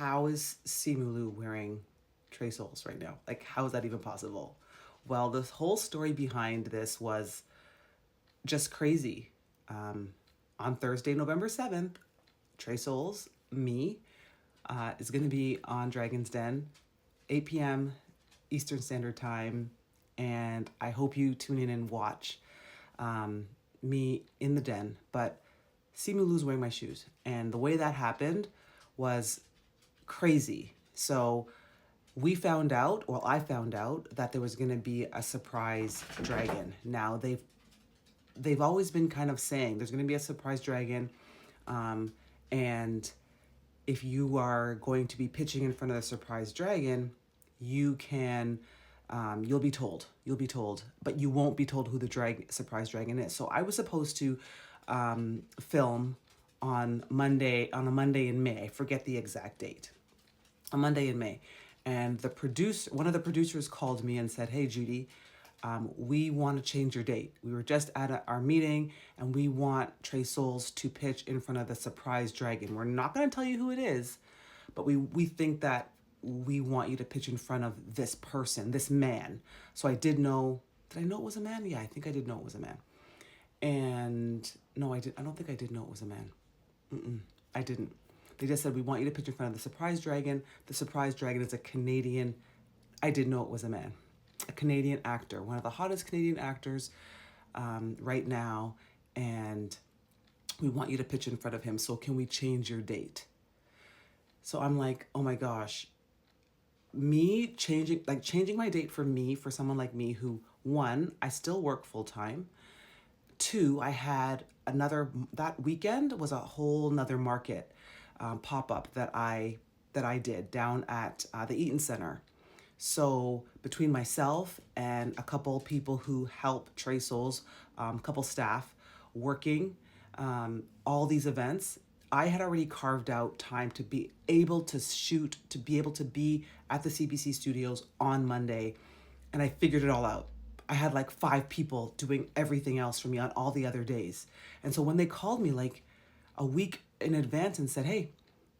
how is SIMU LIU wearing Trèsolz right now? Like, how is that even possible? Well, the whole story behind this was just crazy. Um, on Thursday, November 7th, Trèsolz, me, is going to be on Dragon's Den, 8 p.m. Eastern Standard Time, and I hope you tune in and watch me in the den. But SIMU LIU's wearing my shoes, and the way that happened was crazy. So we found out, well, I found out that there was going to be a surprise dragon. Now they've always been kind of saying there's going to be a surprise dragon, and if you are going to be pitching in front of the surprise dragon, you can, you'll be told, but you won't be told who the surprise dragon is. So I was supposed to film on a Monday in May. I forget the exact date. A Monday in May. And one of the producers called me and said, "Hey, Judy, we want to change your date. We were just at our meeting and we want Trèsolz to pitch in front of the surprise dragon. We're not going to tell you who it is, but we think that we want you to pitch in front of this person, this man." So I did know, did I know it was a man? Yeah, I think I did know it was a man. And no, I don't think I did know it was a man. I didn't. They just said, "We want you to pitch in front of the surprise dragon. The surprise dragon is a Canadian." I did know it was a man. A Canadian actor, one of the hottest Canadian actors right now, and we want you to pitch in front of him. So can we change your date? So I'm like, oh my gosh, changing my date for someone like me who, one, I still work full time. Two, I had that weekend was a whole nother market pop-up that I did down at the Eaton Center. So between myself and a couple people who help Trèsolz, couple staff working all these events, I had already carved out time to be able to shoot, to be able to be at the CBC studios on Monday, and I figured it all out. I had like 5 people doing everything else for me on all the other days. And so when they called me like a week in advance and said, "Hey,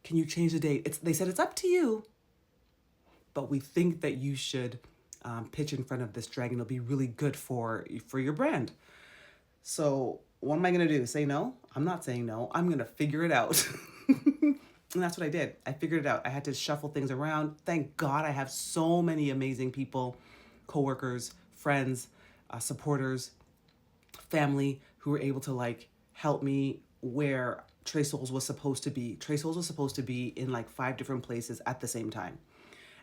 can you change the date?" They said, "It's up to you, but we think that you should pitch in front of this dragon. It'll be really good for your brand." So what am I going to do? Say no? I'm not saying no. I'm going to figure it out. And that's what I did. I figured it out. I had to shuffle things around. Thank God I have so many amazing people, coworkers, friends, supporters, family who were able to like help me where Trèsolz was supposed to be. Trèsolz was supposed to be in like 5 different places at the same time.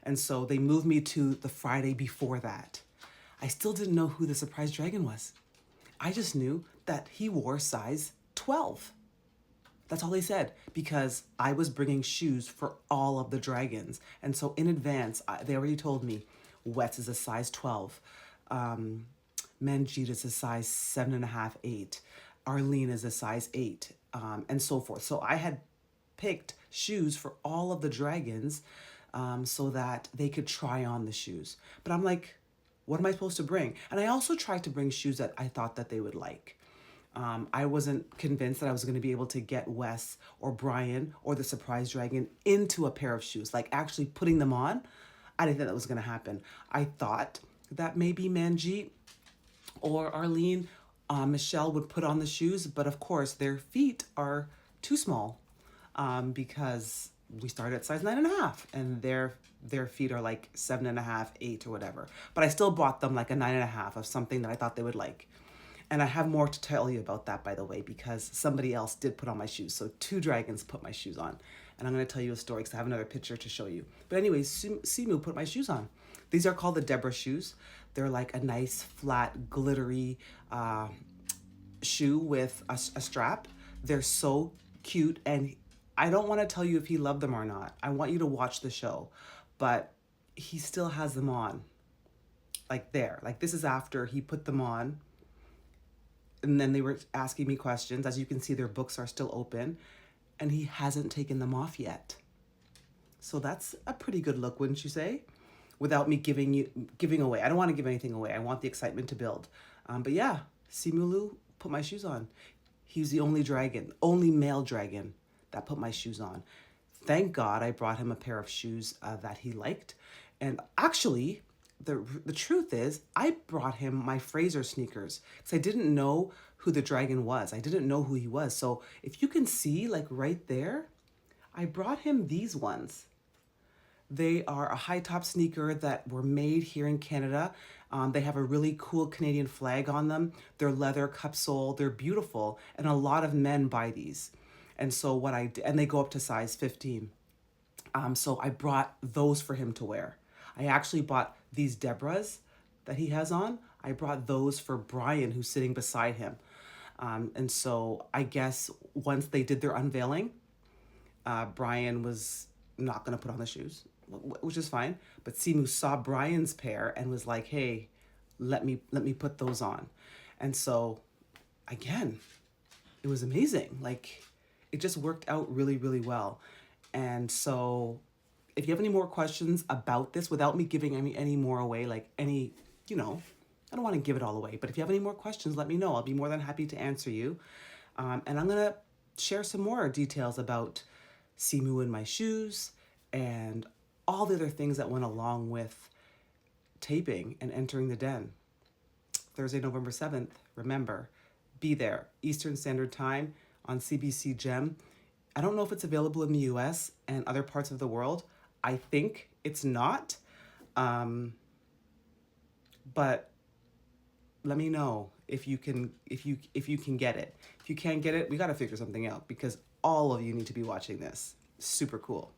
And so they moved me to the Friday before that. I still didn't know who the surprise dragon was. I just knew that he wore size 12. That's all they said, because I was bringing shoes for all of the dragons. And so in advance, they already told me Wes is a size 12. Manjeet is a size 7.5, 8. Arlene is a size 8, and so forth. So I had picked shoes for all of the dragons so that they could try on the shoes. But I'm like, what am I supposed to bring? And I also tried to bring shoes that I thought that they would like. I wasn't convinced that I was going to be able to get Wes or Brian or the surprise dragon into a pair of shoes, like actually putting them on. I didn't think that was going to happen. I thought that maybe Manjeet or Arlene, Michelle would put on the shoes, but of course their feet are too small because we started at size 9.5 and their feet are like 7.5, 8 or whatever. But I still bought them like a 9.5 of something that I thought they would like. And I have more to tell you about that, by the way, because somebody else did put on my shoes. So 2 dragons put my shoes on. And I'm going to tell you a story because I have another picture to show you. But anyways, SIMU put my shoes on. These are called the Deborah shoes. They're like a nice, flat, glittery shoe with a strap. They're so cute. And I don't want to tell you if he loved them or not. I want you to watch the show. But he still has them on. Like there. Like this is after he put them on. And then they were asking me questions. As you can see, their books are still open. And he hasn't taken them off yet. So that's a pretty good look, wouldn't you say? Without me giving away. I don't want to give anything away. I want the excitement to build. But yeah, SIMU LIU put my shoes on. He's the only male dragon that put my shoes on. Thank God I brought him a pair of shoes that he liked. And actually, the truth is, I brought him my Fraser sneakers because I didn't know who the dragon was. I didn't know who he was. So if you can see, like right there, I brought him these ones. They are a high top sneaker that were made here in Canada. They have a really cool Canadian flag on them. They're leather cup sole. They're beautiful, and a lot of men buy these. And so what I did, and they go up to size 15. So I brought those for him to wear. I actually bought these Debras that he has on. I brought those for Brian, who's sitting beside him. And so I guess once they did their unveiling, Brian was not going to put on the shoes, which is fine. But Simu saw Brian's pair and was like, "Hey, let me put those on." And so, again, it was amazing. Like, it just worked out really, really well. And so, if you have any more questions about this, without me giving any more away, like any, you know, I don't want to give it all away. But if you have any more questions, let me know. I'll be more than happy to answer you. And I'm gonna share some more details about Simu in my shoes and all the other things that went along with taping and entering the den. Thursday, November 7th, remember, be there, Eastern Standard Time on CBC Gem. I don't know if it's available in the US and other parts of the world. I think it's not. But let me know if you can get it. If you can't get it, we got to figure something out because all of you need to be watching this. Super cool.